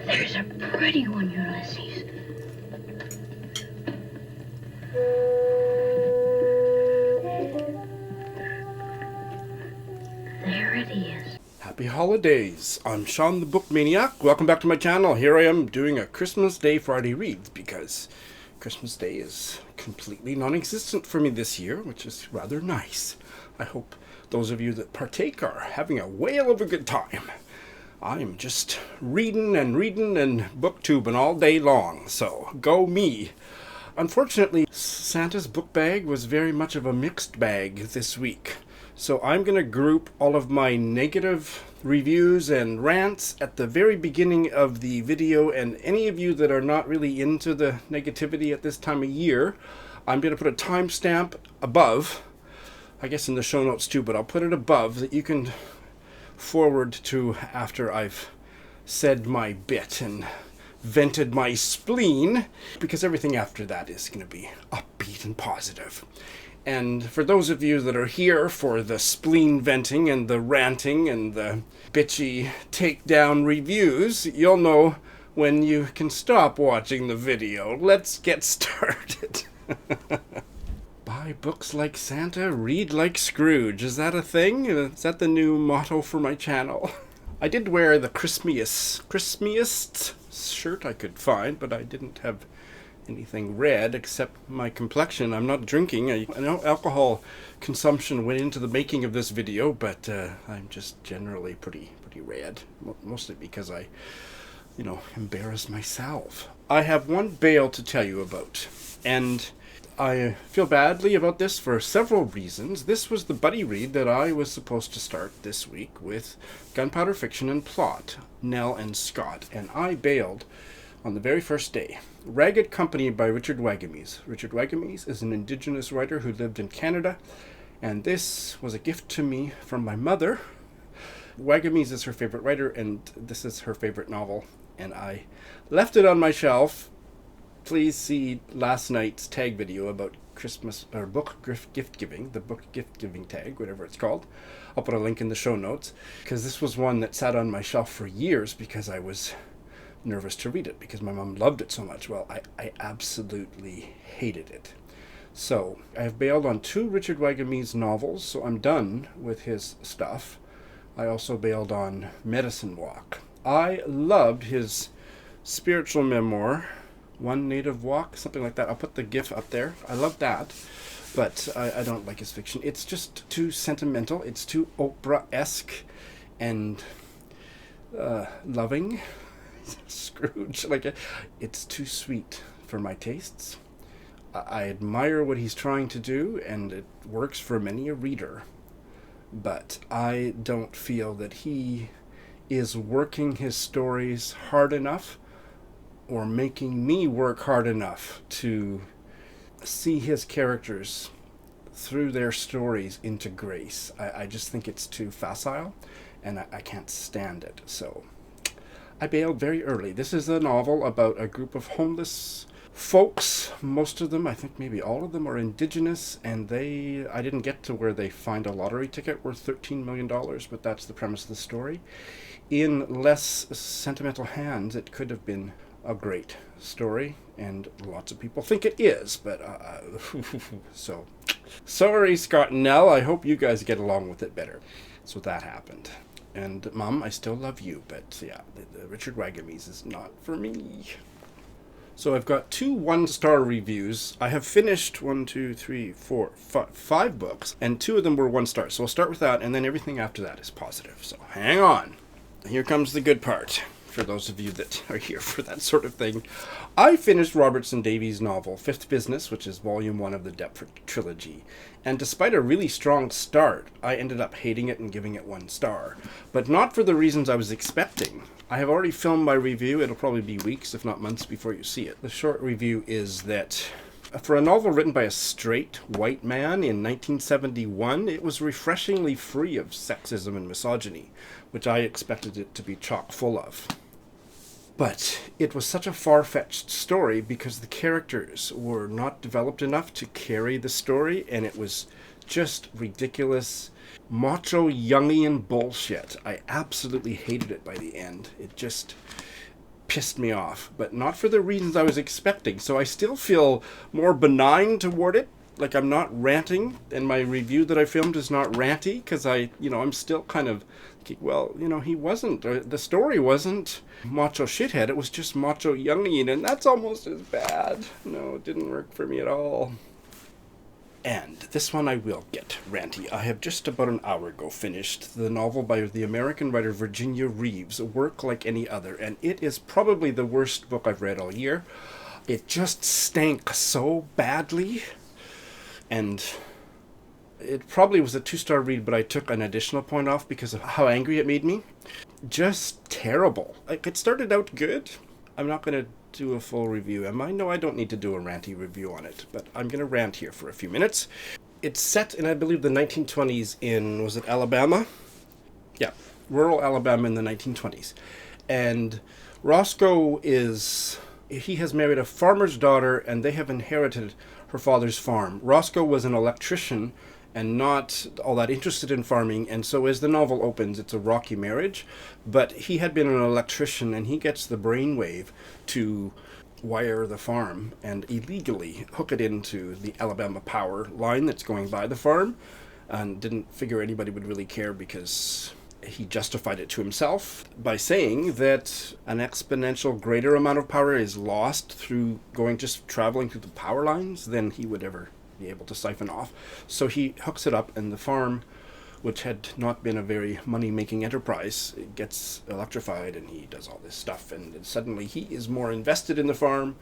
There's a pretty one, Ulysses. There it is. Happy holidays! I'm Sean the Book Maniac. Welcome back to my channel. Here I am doing a Christmas Day Friday Reads because Christmas Day is completely non-existent for me this year, which is rather nice. I hope those of you that partake are having a whale of a good time. I'm just reading and booktubing all day long, so go me. Unfortunately, Santa's book bag was very much of a mixed bag this week. So I'm going to group all of my negative reviews and rants at the very beginning of the video, and any of you that are not really into the negativity at this time of year, I'm going to put a timestamp above, I guess in the show notes too, but I'll put it above that you can forward to after I've said my bit and vented my spleen, because everything after that is going to be upbeat and positive. And for those of you that are here for the spleen venting and the ranting and the bitchy takedown reviews, you'll know when you can stop watching the video. Let's get started. Buy books like Santa, read like Scrooge. Is that a thing? Is that the new motto for my channel? I did wear the crispiest shirt I could find, but I didn't have anything red except my complexion. I'm not drinking. I know alcohol consumption went into the making of this video, but I'm just generally pretty red, mostly because I, embarrass myself. I have one bail to tell you about, and I feel badly about this for several reasons. This was the buddy read that I was supposed to start this week with Gunpowder Fiction and Plot, Nell and Scott, and I bailed on the very first day. Ragged Company by Richard Wagamese. Richard Wagamese is an Indigenous writer who lived in Canada, and this was a gift to me from my mother. Wagamese is her favorite writer, and this is her favorite novel, and I left it on my shelf. Please see last night's tag video about Christmas or book gift giving, the book gift giving tag, whatever it's called. I'll put a link in the show notes, because this was one that sat on my shelf for years because I was nervous to read it because my mom loved it so much. Well, I absolutely hated it. So I have bailed on 2 Richard Wagamese novels, so I'm done with his stuff. I also bailed on Medicine Walk. I loved his spiritual memoir, One Native Walk, something like that. I'll put the gif up there. I love that, but I don't like his fiction. It's just too sentimental. It's too Oprah-esque and loving. Scrooge, it's too sweet for my tastes. I admire what he's trying to do, and it works for many a reader, but I don't feel that he is working his stories hard enough or making me work hard enough to see his characters through their stories into grace. I just think it's too facile, and I can't stand it. So I bailed very early. This is a novel about a group of homeless folks. Most of them, I think maybe all of them, are Indigenous, and I didn't get to where they find a lottery ticket worth $13 million, but that's the premise of the story. In less sentimental hands, it could have been a great story, and lots of people think it is, but so sorry, Scott and Nell. I hope you guys get along with it better. So that happened. And Mom, I still love you, but yeah, the Richard Wagamese is not for me. So I've got 2 1-star reviews. I have finished 5 books, and 2 of them were 1 star. So I'll start with that, and then everything after that is positive. So hang on. Here comes the good part, for those of you that are here for that sort of thing. I finished Robertson Davies' novel, Fifth Business, which is volume 1 of the Deptford trilogy. And despite a really strong start, I ended up hating it and giving it 1 star. But not for the reasons I was expecting. I have already filmed my review. It'll probably be weeks, if not months, before you see it. The short review is that for a novel written by a straight white man in 1971, it was refreshingly free of sexism and misogyny, which I expected it to be chock full of. But it was such a far-fetched story because the characters were not developed enough to carry the story, and it was just ridiculous, macho Jungian bullshit. I absolutely hated it by the end. It just pissed me off, but not for the reasons I was expecting. So I still feel more benign toward it. Like, I'm not ranting, and my review that I filmed is not ranty, because I'm still kind of, well, he wasn't, the story wasn't macho shithead, it was just macho Jungian, and that's almost as bad. No, it didn't work for me at all. And this one I will get ranty. I have just about an hour ago finished the novel by the American writer Virginia Reeves, Work Like Any Other, and it is probably the worst book I've read all year. It just stank so badly. And it probably was a 2-star read, but I took an additional point off because of how angry it made me. Just terrible. Like, it started out good. I'm not going to do a full review, am I? No, I don't need to do a ranty review on it, but I'm going to rant here for a few minutes. It's set in, I believe, the 1920s in, was it Alabama? Yeah, rural Alabama in the 1920s. And Roscoe he has married a farmer's daughter, and they have inherited her father's farm. Roscoe was an electrician and not all that interested in farming, and so as the novel opens, it's a rocky marriage, but he had been an electrician, and he gets the brainwave to wire the farm and illegally hook it into the Alabama power line that's going by the farm, and didn't figure anybody would really care because he justified it to himself by saying that an exponential greater amount of power is lost through just traveling through the power lines than he would ever be able to siphon off. So he hooks it up, and the farm, which had not been a very money-making enterprise, it gets electrified, and he does all this stuff, and suddenly he is more invested in the farm,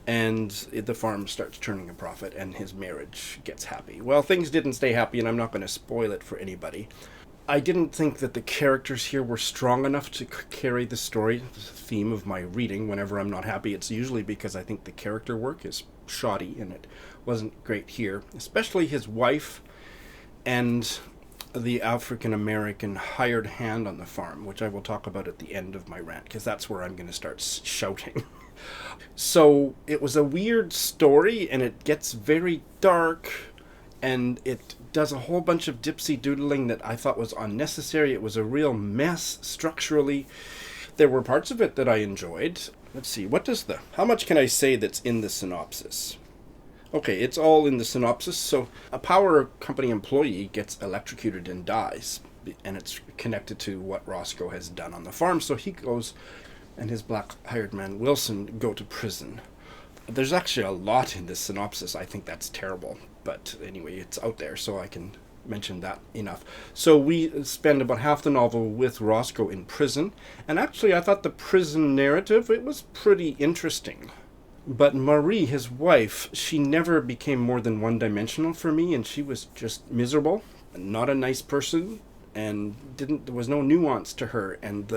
and the farm starts turning a profit, and his marriage gets happy. Well, things didn't stay happy, and I'm not going to spoil it for anybody. I didn't think that the characters here were strong enough to carry the story, the theme of my reading. Whenever I'm not happy, it's usually because I think the character work is shoddy, and it wasn't great here. Especially his wife and the African-American hired hand on the farm, which I will talk about at the end of my rant, because that's where I'm going to start shouting. So it was a weird story, and it gets very dark, and it does a whole bunch of dipsy-doodling that I thought was unnecessary. It was a real mess structurally. There were parts of it that I enjoyed. Let's see, how much can I say that's in the synopsis? Okay, it's all in the synopsis. So a power company employee gets electrocuted and dies, and it's connected to what Roscoe has done on the farm. So he goes, and his black hired man Wilson go to prison. There's actually a lot in this synopsis. I think that's terrible. But anyway, it's out there, so I can mention that enough. So we spend about half the novel with Roscoe in prison. And actually, I thought the prison narrative, it was pretty interesting. But Marie, his wife, she never became more than one-dimensional for me, and she was just miserable, not a nice person, and there was no nuance to her. And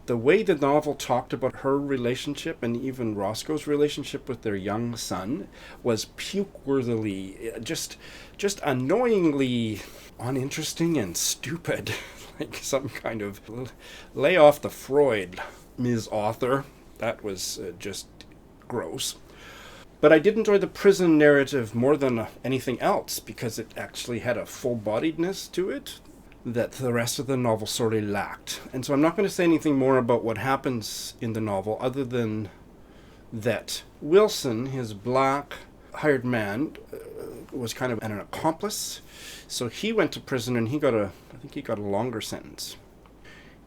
the way the novel talked about her relationship and even Roscoe's relationship with their young son was puke-worthily, just annoyingly uninteresting and stupid. Like some kind of lay off the Freud, Ms. Author. That was just gross. But I did enjoy the prison narrative more than anything else because it actually had a full-bodiedness to it that the rest of the novel sorely lacked. And so I'm not going to say anything more about what happens in the novel other than that Wilson, his black hired man, was kind of an accomplice. So he went to prison and I think he got a longer sentence.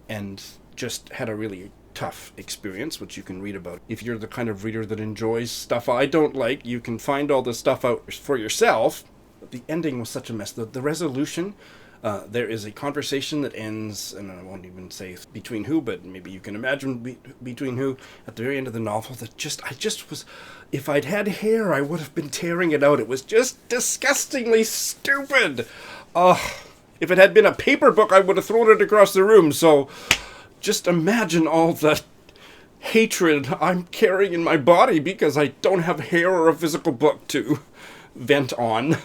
And just had a really tough experience, which you can read about. If you're the kind of reader that enjoys stuff I don't like, you can find all this stuff out for yourself. The ending was such a mess. The resolution, there is a conversation that ends, and I won't even say between who, but maybe you can imagine between who, at the very end of the novel, that I just was, if I'd had hair, I would have been tearing it out. It was just disgustingly stupid. If it had been a paper book, I would have thrown it across the room, so just imagine all the hatred I'm carrying in my body because I don't have hair or a physical book to vent on.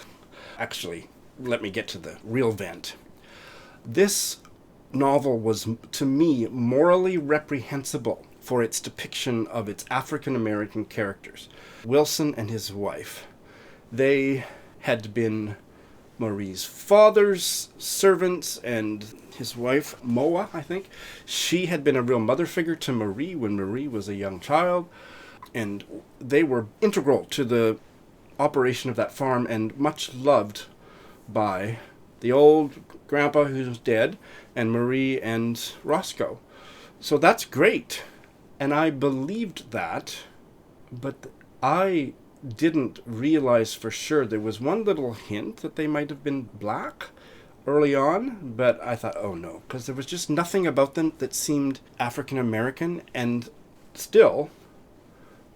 Actually, let me get to the real vent. This novel was, to me, morally reprehensible for its depiction of its African-American characters. Wilson and his wife. They had been Marie's father's servants and his wife, Moa, I think. She had been a real mother figure to Marie when Marie was a young child, and they were integral to the operation of that farm and much loved by the old grandpa who's dead and Marie and Roscoe. So that's great. And I believed that, but I didn't realize for sure. There was one little hint that they might have been black early on, but I thought, oh no, because there was just nothing about them that seemed African American, and still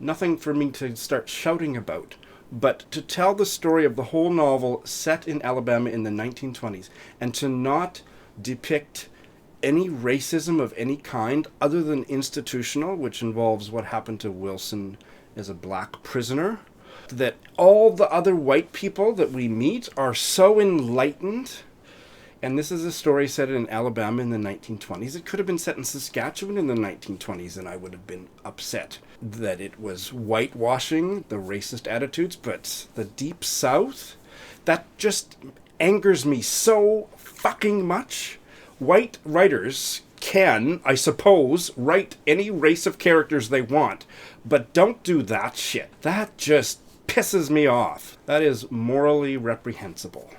nothing for me to start shouting about. But to tell the story of the whole novel set in Alabama in the 1920s and to not depict any racism of any kind other than institutional, which involves what happened to Wilson as a black prisoner, that all the other white people that we meet are so enlightened. And this is a story set in Alabama in the 1920s. It could have been set in Saskatchewan in the 1920s, and I would have been upset that it was whitewashing the racist attitudes. But the Deep South, that just angers me so fucking much. White writers can, I suppose, write any race of characters they want, but don't do that shit. That just pisses me off. That is morally reprehensible.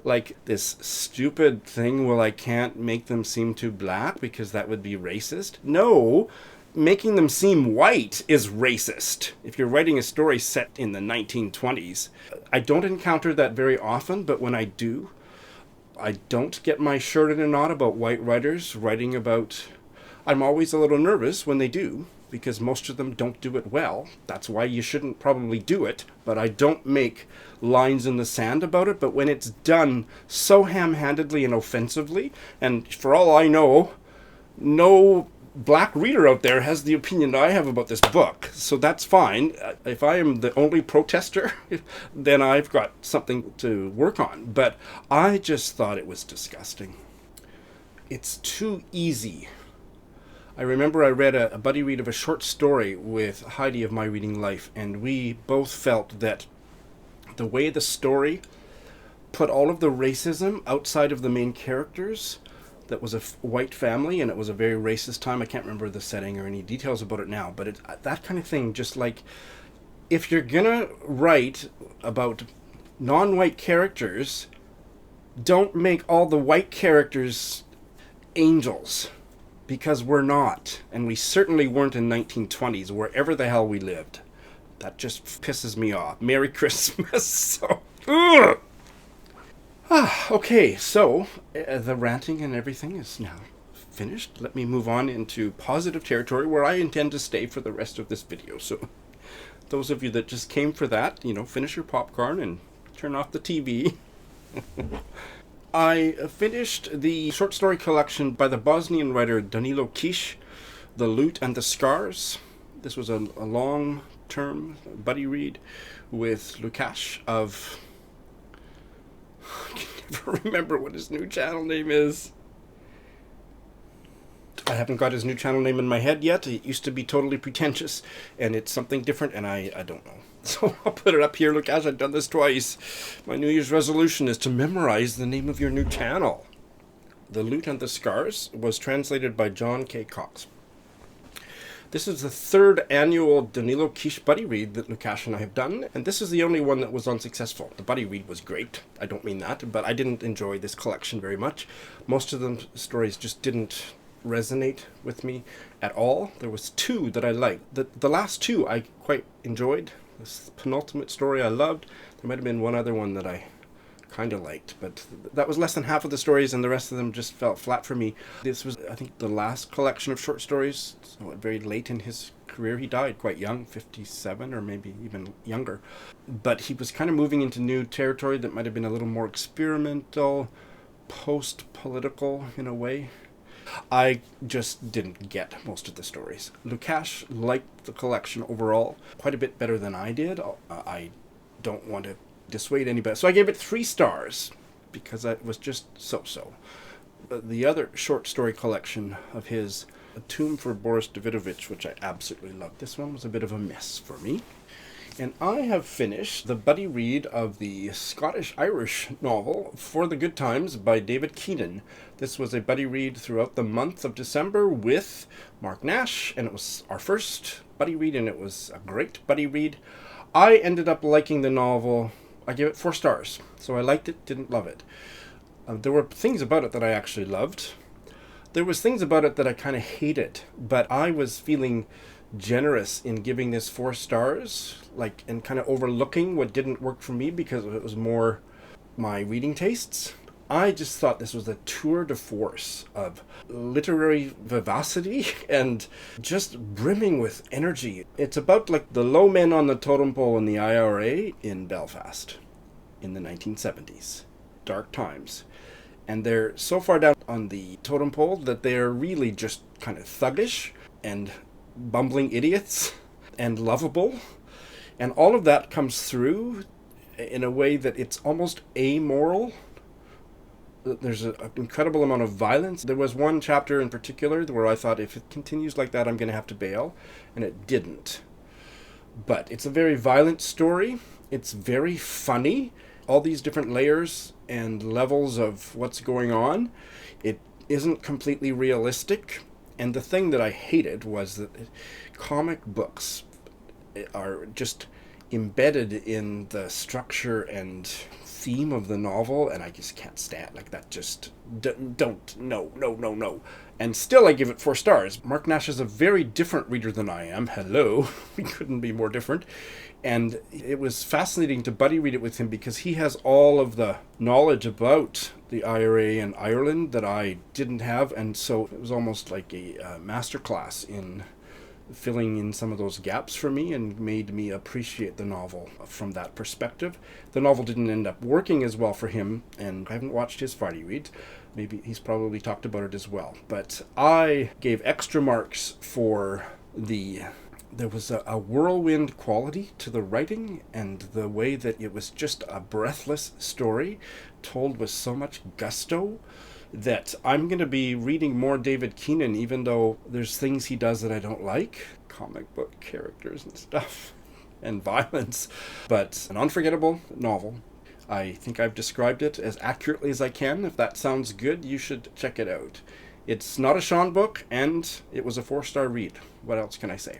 Like this stupid thing, well, I can't make them seem too black because that would be racist. No, making them seem white is racist. If you're writing a story set in the 1920s, I don't encounter that very often, but when I do, I don't get my shirt in a knot about white writers writing about... I'm always a little nervous when they do, because most of them don't do it well. That's why you shouldn't probably do it, but I don't make lines in the sand about it. But when it's done so ham-handedly and offensively, and for all I know, no black reader out there has the opinion I have about this book, so that's fine. If I am the only protester, then I've got something to work on. But I just thought it was disgusting. It's too easy. I remember I read a buddy read of a short story with Heidi of My Reading Life, and we both felt that the way the story put all of the racism outside of the main characters, that was a white family, and it was a very racist time. I can't remember the setting or any details about it now, but that kind of thing, just like, if you're gonna write about non-white characters, don't make all the white characters angels, because we're not, and we certainly weren't in 1920s, wherever the hell we lived. That just pisses me off. Merry Christmas. So, ugh. Okay, so the ranting and everything is now finished. Let me move on into positive territory where I intend to stay for the rest of this video. So those of you that just came for that, finish your popcorn and turn off the TV. I finished the short story collection by the Bosnian writer Danilo Kish, The Loot and the Scars. This was a long-term buddy read with Lukasz of... I can never remember what his new channel name is. I haven't got his new channel name in my head yet. It used to be Totally Pretentious, and it's something different, and I don't know. So I'll put it up here. Look, I've done this twice. My New Year's resolution is to memorize the name of your new channel. The Loot and the Scars was translated by John K. Cox. This is the third annual Danilo Kish buddy read that Lukasz and I have done, and this is the only one that was unsuccessful. The buddy read was great, I don't mean that, but I didn't enjoy this collection very much. Most of the stories just didn't resonate with me at all. There was two that I liked. The last two I quite enjoyed. This penultimate story I loved. There might have been one other one that I kind of liked, but that was less than half of the stories, and the rest of them just felt flat for me. This was, I think, the last collection of short stories, so very late in his career. He died quite young, 57 or maybe even younger, but he was kind of moving into new territory that might have been a little more experimental, post-political in a way. I just didn't get most of the stories. Lukasz liked the collection overall quite a bit better than I did. I don't want to dissuade anybody. So I gave it 3 stars because it was just so-so. The other short story collection of his, A Tomb for Boris Davidovich, which I absolutely loved. This one was a bit of a mess for me. And I have finished the buddy read of the Scottish-Irish novel For the Good Times by David Keenan. This was a buddy read throughout the month of December with Mark Nash, and it was our first buddy read, and it was a great buddy read. I ended up liking the novel. I gave it 4 stars. So I liked it, didn't love it. There were things about it that I actually loved. There was things about it that I kind of hated, but I was feeling generous in giving this 4 stars, and kind of overlooking what didn't work for me because it was more my reading tastes. I just thought this was a tour de force of literary vivacity and just brimming with energy. It's about the low men on the totem pole in the IRA in Belfast in the 1970s. Dark times. And they're so far down on the totem pole that they're really just kind of thuggish and bumbling idiots and lovable. And all of that comes through in a way that it's almost amoral. There's an incredible amount of violence. There was one chapter in particular where I thought, if it continues like that, I'm going to have to bail. And it didn't. But it's a very violent story. It's very funny. All these different layers and levels of what's going on. It isn't completely realistic. And the thing that I hated was that comic books are just embedded in the structure and theme of the novel, and I just can't stand that. Just don't. No. And still I give it 4 stars. Mark Nash is a very different reader than I am. Hello. We couldn't be more different. And it was fascinating to buddy read it with him because he has all of the knowledge about the IRA and Ireland that I didn't have, and so it was almost like a masterclass in filling in some of those gaps for me and made me appreciate the novel from that perspective. The novel didn't end up working as well for him, and I haven't watched his Friday reads. Maybe he's probably talked about it as well. But I gave extra marks for there was a whirlwind quality to the writing and the way that it was just a breathless story told with so much gusto that I'm going to be reading more David Keenan, even though there's things he does that I don't like. Comic book characters and stuff. And violence. But an unforgettable novel. I think I've described it as accurately as I can. If that sounds good, you should check it out. It's not a Sean book, and it was a 4-star read. What else can I say?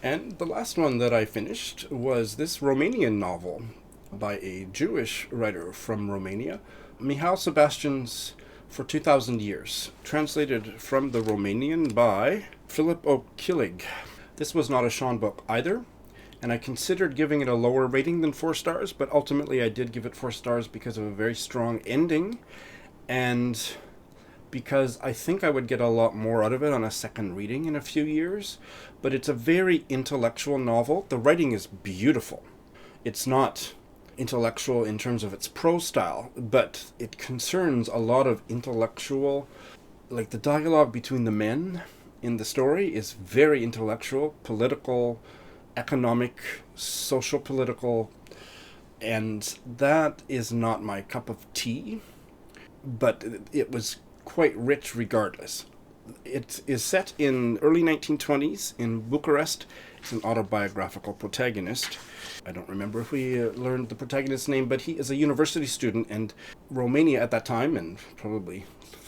And the last one that I finished was this Romanian novel by a Jewish writer from Romania, Mihail Sebastian's For 2,000 Years, translated from the Romanian by Philip O'Killig. This was not a Sean book either, and I considered giving it a lower rating than 4 stars, but ultimately I did give it 4 stars because of a very strong ending, and because I think I would get a lot more out of it on a second reading in a few years. But it's a very intellectual novel. The writing is beautiful. It's not intellectual in terms of its prose style, but it concerns a lot of intellectual, the dialogue between the men in the story is very intellectual, political, economic, social political, and that is not my cup of tea, but it was quite rich regardless. It is set in early 1920s in Bucharest. It's an autobiographical protagonist. I don't remember if we learned the protagonist's name, but he is a university student, and Romania at that time, and probably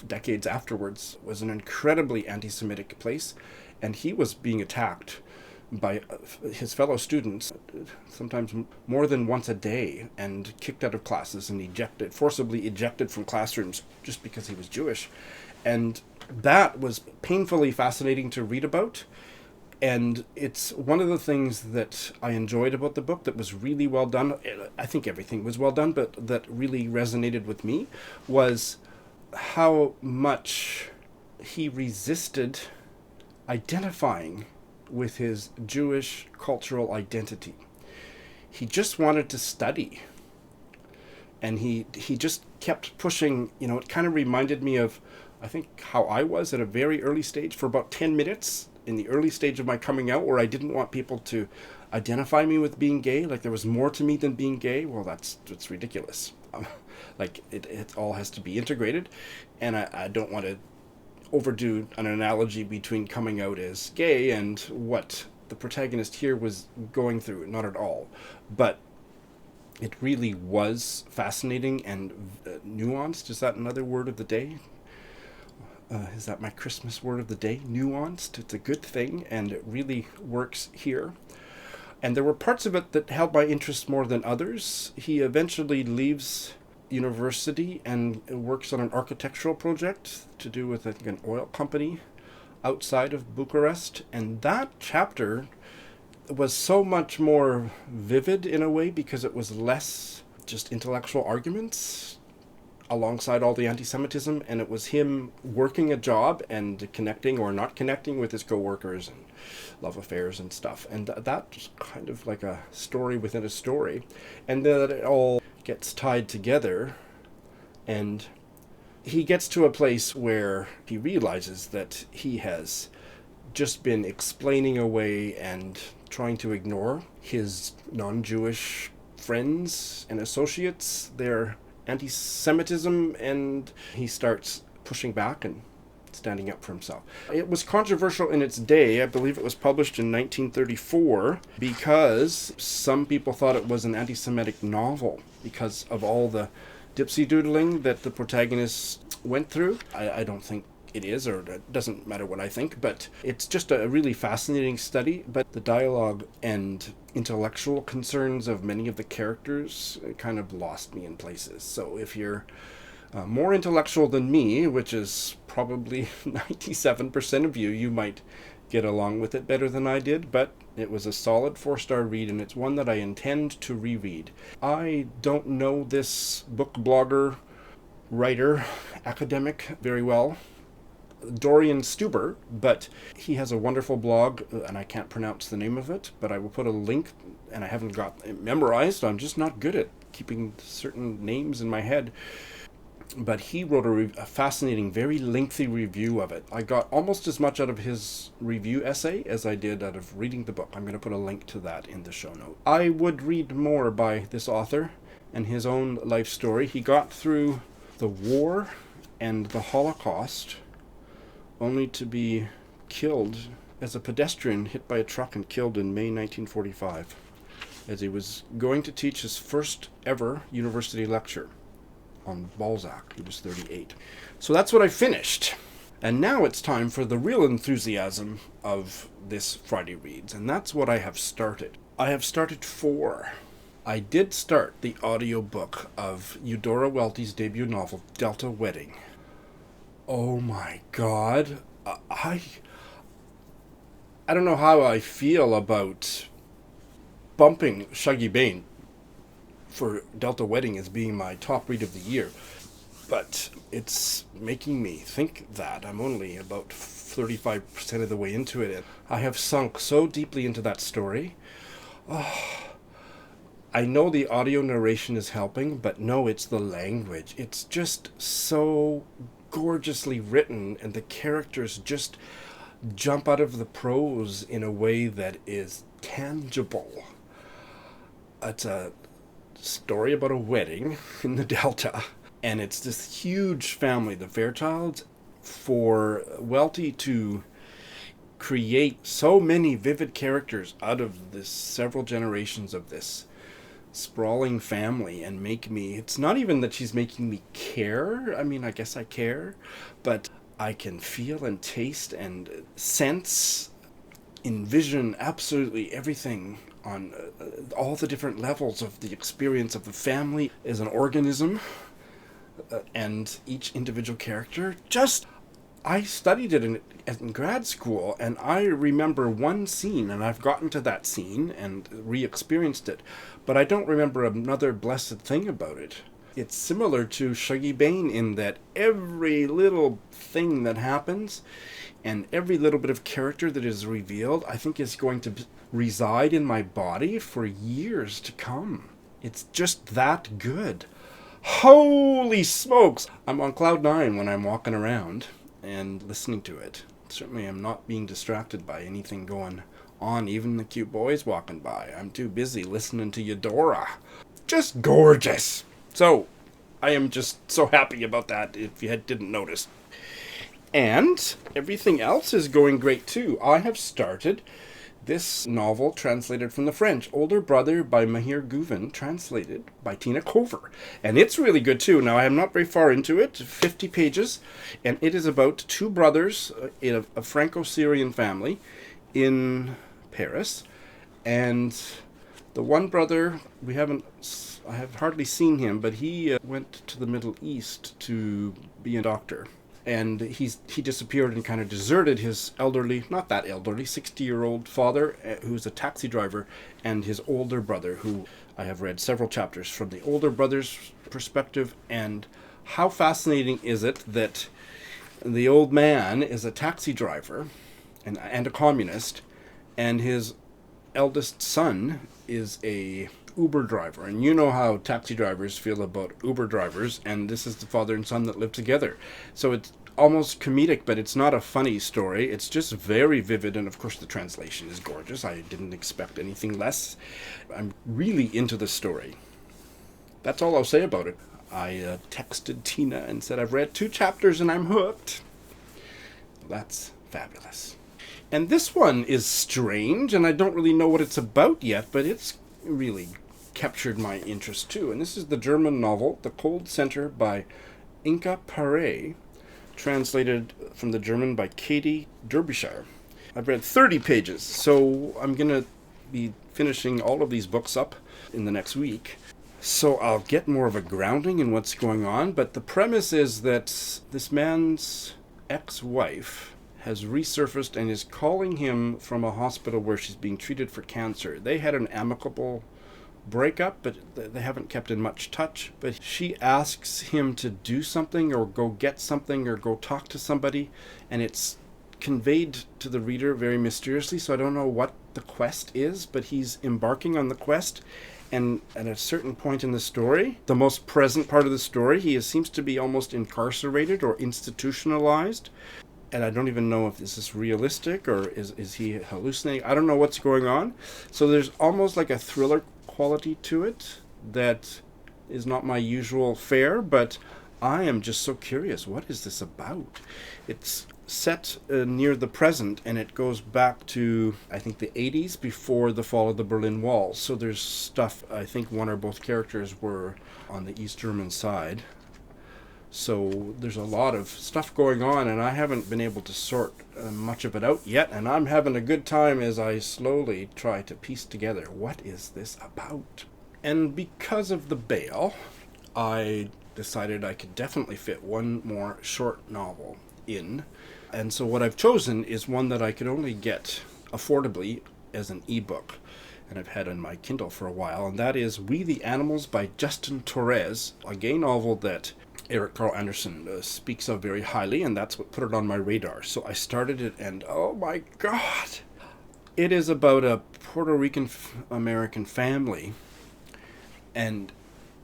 decades afterwards, was an incredibly anti-Semitic place, and he was being attacked by his fellow students sometimes more than once a day, and kicked out of classes and forcibly ejected from classrooms just because he was Jewish. And that was painfully fascinating to read about. And it's one of the things that I enjoyed about the book that was really well done. I think everything was well done, but that really resonated with me was how much he resisted identifying with his Jewish cultural identity. He just wanted to study. And he just kept pushing. It kind of reminded me of, I think, how I was at a very early stage for about 10 minutes in the early stage of my coming out, where I didn't want people to identify me with being gay. There was more to me than being gay. Well, that's ridiculous. It all has to be integrated. And I don't want to overdo an analogy between coming out as gay and what the protagonist here was going through, not at all. But it really was fascinating and nuanced. Is that another word of the day? Is that my Christmas word of the day? Nuanced. It's a good thing, and it really works here. And there were parts of it that held my interest more than others. He eventually leaves university and works on an architectural project to do with, I think, an oil company outside of Bucharest. And that chapter was so much more vivid in a way because it was less just intellectual arguments alongside all the anti-Semitism, and it was him working a job and connecting or not connecting with his co-workers and love affairs and stuff. And that's kind of like a story within a story. And then it all gets tied together, and he gets to a place where he realizes that he has just been explaining away and trying to ignore his non-Jewish friends and associates, their anti-Semitism, and he starts pushing back and standing up for himself. It was controversial in its day. I believe it was published in 1934 because some people thought it was an anti-Semitic novel because of all the dipsy doodling that the protagonist went through. I don't think it is, or it doesn't matter what I think, but it's just a really fascinating study. But the dialogue and intellectual concerns of many of the characters kind of lost me in places. So if you're more intellectual than me, which is probably 97% of you, you might get along with it better than I did, but it was a solid 4-star read, and it's one that I intend to reread. I don't know this book blogger, writer, academic very well, Dorian Stuber, but he has a wonderful blog, and I can't pronounce the name of it, but I will put a link, and I haven't got it memorized. I'm just not good at keeping certain names in my head. But he wrote a fascinating, very lengthy review of it. I got almost as much out of his review essay as I did out of reading the book. I'm going to put a link to that in the show note. I would read more by this author and his own life story. He got through the war and the Holocaust only to be killed as a pedestrian, hit by a truck and killed in May 1945 as he was going to teach his first ever university lecture on Balzac. He was 38. So that's what I finished. And now it's time for the real enthusiasm of this Friday Reads, and that's what I have started. I have started 4. I did start the audiobook of Eudora Welty's debut novel, Delta Wedding. Oh my God. I don't know how I feel about bumping Shuggie Bain for Delta Wedding as being my top read of the year, but it's making me think that. I'm only about 35% of the way into it, and I have sunk so deeply into that story. I know the audio narration is helping, but no, it's the language. It's just so gorgeously written, and the characters just jump out of the prose in a way that is tangible. It's a story about a wedding in the Delta, and it's this huge family, the Fairchilds. For Welty to create so many vivid characters out of this several generations of this sprawling family and make me, it's not even that she's making me care. I mean, I guess I care, but I can feel and taste and sense, envision absolutely everything on all the different levels of the experience of the family as an organism, and each individual character. I studied it in grad school, and I remember one scene, and I've gotten to that scene and re-experienced it, but I don't remember another blessed thing about it. It's similar to Shuggie Bain in that every little thing that happens and every little bit of character that is revealed, I think, is going to reside in my body for years to come. It's just that good. Holy smokes! I'm on cloud 9 when I'm walking around and listening to it. Certainly I'm not being distracted by anything going on, even the cute boys walking by. I'm too busy listening to Eudora. Just gorgeous! So, I am just so happy about that, if you didn't notice. And everything else is going great too. I have started This novel, translated from the French, Older Brother by Mahir Guven, translated by Tina Cover. And it's really good too. Now, I am not very far into it, 50 pages, and it is about two brothers in a Franco-Syrian family in Paris. And the one brother, I have hardly seen him, but he went to the Middle East to be a doctor. And he disappeared and kind of deserted his elderly, not that elderly, 60-year-old father, who's a taxi driver, and his older brother, who I have read several chapters from the older brother's perspective. And how fascinating is it that the old man is a taxi driver and a communist, and his eldest son is a Uber driver. And you know how taxi drivers feel about Uber drivers, and this is the father and son that live together. So it's almost comedic, but it's not a funny story. It's just very vivid, and of course the translation is gorgeous. I didn't expect anything less. I'm really into the story. That's all I'll say about it. I texted Tina and said, I've read 2 chapters and I'm hooked. That's fabulous. And this one is strange, and I don't really know what it's about yet, but it's really captured my interest too. And this is the German novel, The Cold Center by Inka Pare, translated from the German by Katie Derbyshire. I've read 30 pages, so I'm going to be finishing all of these books up in the next week. So I'll get more of a grounding in what's going on, but the premise is that this man's ex-wife has resurfaced and is calling him from a hospital where she's being treated for cancer. They had an amicable breakup, but they haven't kept in much touch. But she asks him to do something or go get something or go talk to somebody, and it's conveyed to the reader very mysteriously, so I don't know what the quest is, but he's embarking on the quest. And at a certain point in the story, the most present part of the story, he seems to be almost incarcerated or institutionalized. And I don't even know if this is realistic or is he hallucinating. I don't know what's going on. So there's almost like a thriller quality to it that is not my usual fare, but I am just so curious. What is this about? It's set near the present, and it goes back to, I think, the 80s, before the fall of the Berlin Wall. So there's stuff, I think one or both characters were on the East German side. So there's a lot of stuff going on, and I haven't been able to sort much of it out yet, and I'm having a good time as I slowly try to piece together what is this about. And because of the bail, I decided I could definitely fit one more short novel in. And so what I've chosen is one that I could only get affordably as an ebook, and I've had on my Kindle for a while, and that is We the Animals by Justin Torres, a gay novel that Eric Carl Anderson speaks of very highly, and that's what put it on my radar. So I started it, and oh my God! It is about a Puerto Rican American family, and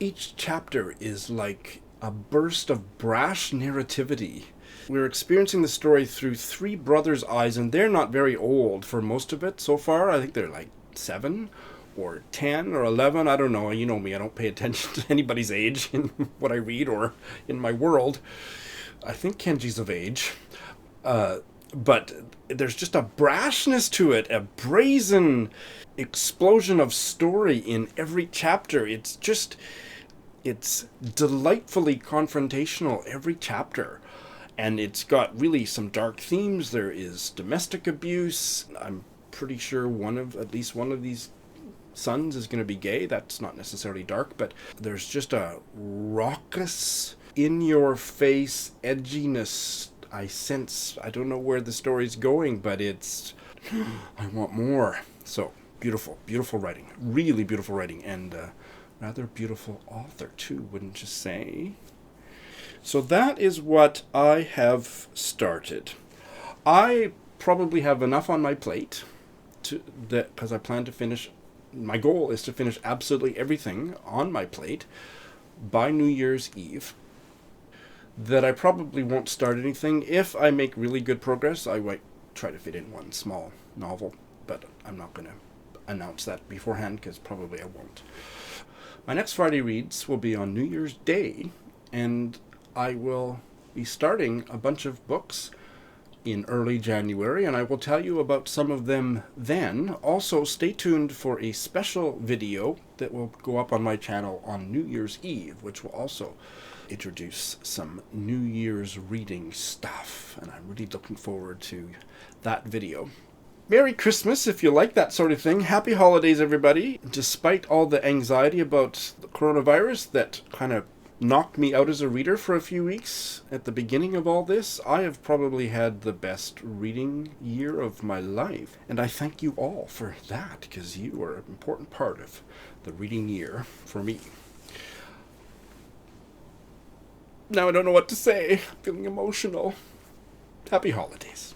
each chapter is like a burst of brash narrativity. We're experiencing the story through 3 brothers' eyes, and they're not very old for most of it so far. I think they're like 7 or 10 or 11, I don't know. You know me, I don't pay attention to anybody's age in what I read or in my world. I think Kenji's of age. But there's just a brashness to it, a brazen explosion of story in every chapter. It's delightfully confrontational, every chapter. And it's got really some dark themes. There is domestic abuse. I'm pretty sure at least one of these sons is going to be gay. That's not necessarily dark, but there's just a raucous, in-your-face edginess I sense. I don't know where the story's going, but it's I want more. So beautiful writing, really beautiful writing, and rather beautiful author too, wouldn't you say? So that is what I have started. I probably have enough on my plate because I plan to finish. My goal is to finish absolutely everything on my plate by New Year's Eve. That I probably won't start anything. If I make really good progress, I might try to fit in one small novel, but I'm not going to announce that beforehand because probably I won't. My next Friday reads will be on New Year's Day, and I will be starting a bunch of books in early January, and I will tell you about some of them then. Also, stay tuned for a special video that will go up on my channel on New Year's Eve, which will also introduce some New Year's reading stuff, and I'm really looking forward to that video. Merry Christmas if you like that sort of thing. Happy holidays, everybody. Despite all the anxiety about the coronavirus that kind of knocked me out as a reader for a few weeks at the beginning of all this, I have probably had the best reading year of my life. And I thank you all for that, because you are an important part of the reading year for me. Now I don't know what to say. I'm feeling emotional. Happy holidays.